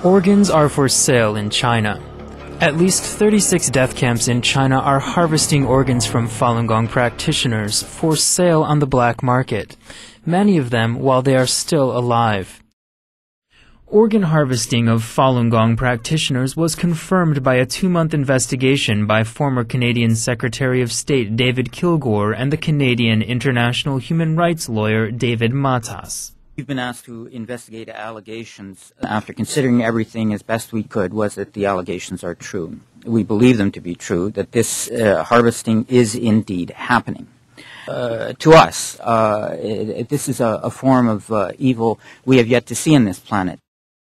Organs are for sale in China. At least 36 death camps in China are harvesting organs from Falun Gong practitioners for sale on the black market, many of them while they are still alive. Organ harvesting of Falun Gong practitioners was confirmed by a 2-month investigation by former Canadian Secretary of State David Kilgour and the Canadian international human rights lawyer David Matas. We've been asked to investigate allegations. After considering everything as best we could, was that the allegations are true. We believe them to be true, that this harvesting is indeed happening. To us, this is a form of evil we have yet to see on this planet.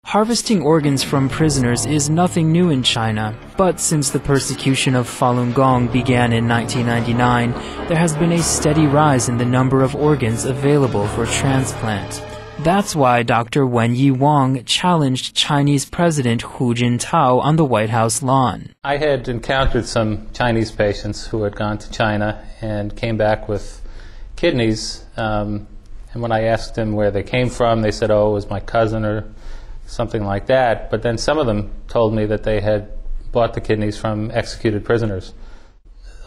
Harvesting organs from prisoners is nothing new in China, but since the persecution of Falun Gong began in 1999, there has been a steady rise in the number of organs available for transplant. That's why Dr. Wenyi Wang challenged Chinese President Hu Jintao on the White House lawn. I had encountered some Chinese patients who had gone to China and came back with kidneys, and when I asked them where they came from, they said, oh, it was my cousin or something like that, but then some of them told me that they had bought the kidneys from executed prisoners.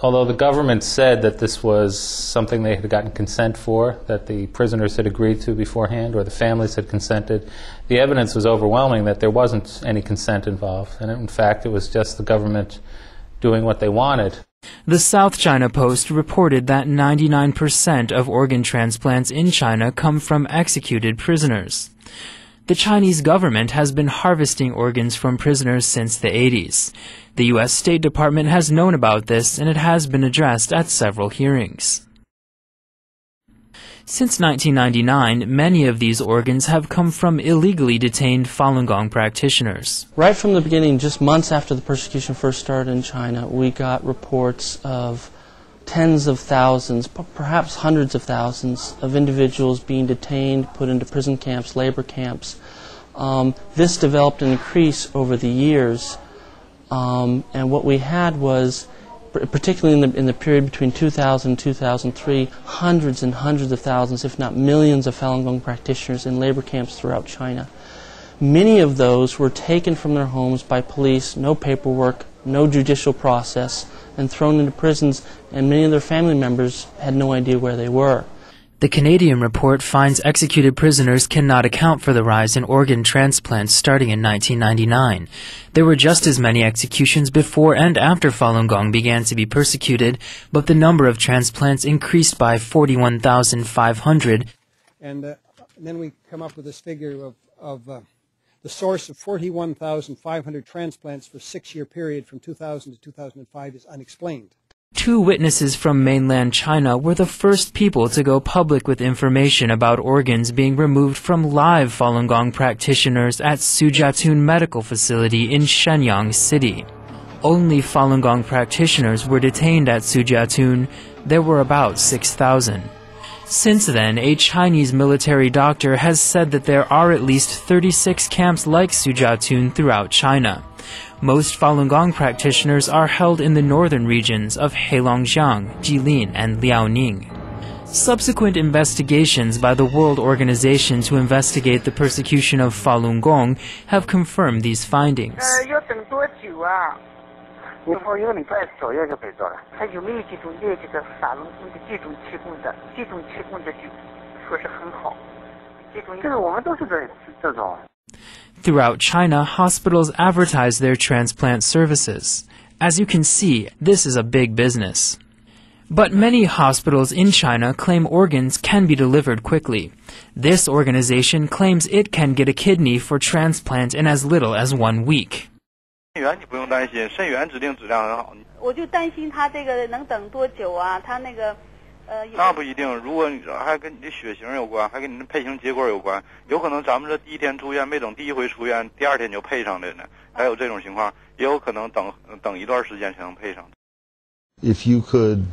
Although the government said that this was something they had gotten consent for, that the prisoners had agreed to beforehand, or the families had consented, the evidence was overwhelming that there wasn't any consent involved, and in fact it was just the government doing what they wanted. The South China Post reported that 99% of organ transplants in China come from executed prisoners. The Chinese government has been harvesting organs from prisoners since the 80s. The U.S. State Department has known about this, and it has been addressed at several hearings. Since 1999, many of these organs have come from illegally detained Falun Gong practitioners. Right from the beginning, just months after the persecution first started in China, we got reports of tens of thousands, perhaps hundreds of thousands of individuals being detained, put into prison camps, labor camps. This developed an increase over the years, and what we had was, particularly in the period between 2000 and 2003, hundreds and hundreds of thousands, if not millions, of Falun Gong practitioners in labor camps throughout China. Many of those were taken from their homes by police, no paperwork, no judicial process, and thrown into prisons, and many of their family members had no idea where they were. The Canadian report finds executed prisoners cannot account for the rise in organ transplants starting in 1999. There were just as many executions before and after Falun Gong began to be persecuted, but the number of transplants increased by 41,500. And then we come up with this figure of the source of 41,500 transplants for a 6-year period from 2000 to 2005 is unexplained. 2 witnesses from mainland China were the first people to go public with information about organs being removed from live Falun Gong practitioners at Sujiatun Medical Facility in Shenyang City. Only Falun Gong practitioners were detained at Sujiatun. There were about 6,000. Since then, a Chinese military doctor has said that there are at least 36 camps like Sujiatun throughout China. Most Falun Gong practitioners are held in the northern regions of Heilongjiang, Jilin, and Liaoning. Subsequent investigations by the World Organization to investigate the persecution of Falun Gong have confirmed these findings. Throughout China, hospitals advertise their transplant services. As you can see, this is a big business. But many hospitals in China claim organs can be delivered quickly. This organization claims it can get a kidney for transplant in as little as 1 week. 那不一定，如果还跟你的血型有关，还跟你的配型结果有关，有可能咱们这第一天出院，没等第一回出院，第二天就配上的呢，还有这种情况，也有可能等一段时间才能配上。If you could,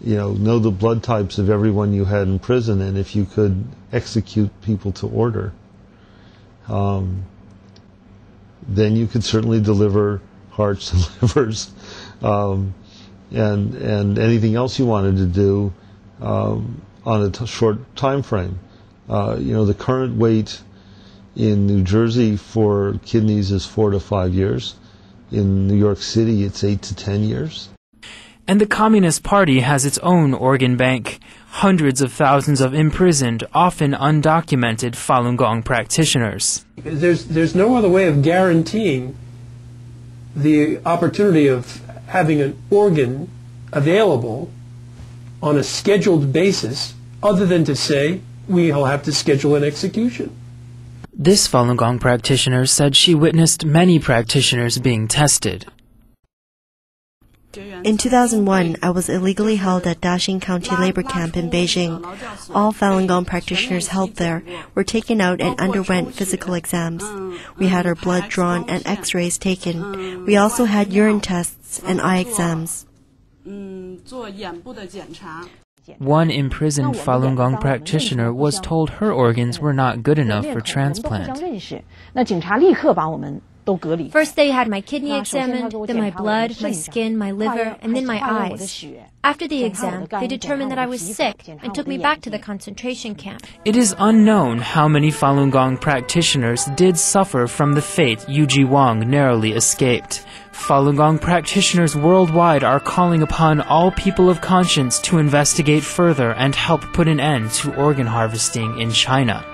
know the blood types of everyone you had in prison, and if you could execute people to order, then you could certainly deliver hearts and livers. And anything else you wanted to do on a short time frame. The current wait In New Jersey, for kidneys is 4 to 5 years. In New York City, it's 8 to 10 years. And the Communist Party has its own organ bank. Hundreds of thousands of imprisoned, often undocumented Falun Gong practitioners. There's no other way of guaranteeing the opportunity of having an organ available on a scheduled basis other than to say we'll have to schedule an execution. This Falun Gong practitioner said she witnessed many practitioners being tested. In 2001, I was illegally held at Daxing County Labor Camp in Beijing. All Falun Gong practitioners held there were taken out and underwent physical exams. We had our blood drawn and x-rays taken. We also had urine tests and eye exams. One imprisoned Falun Gong practitioner was told her organs were not good enough for transplant. First they had my kidney examined, then my blood, my skin, my liver, and then my eyes. After the exam, they determined that I was sick and took me back to the concentration camp. It is unknown how many Falun Gong practitioners did suffer from the fate Yuji Wang narrowly escaped. Falun Gong practitioners worldwide are calling upon all people of conscience to investigate further and help put an end to organ harvesting in China.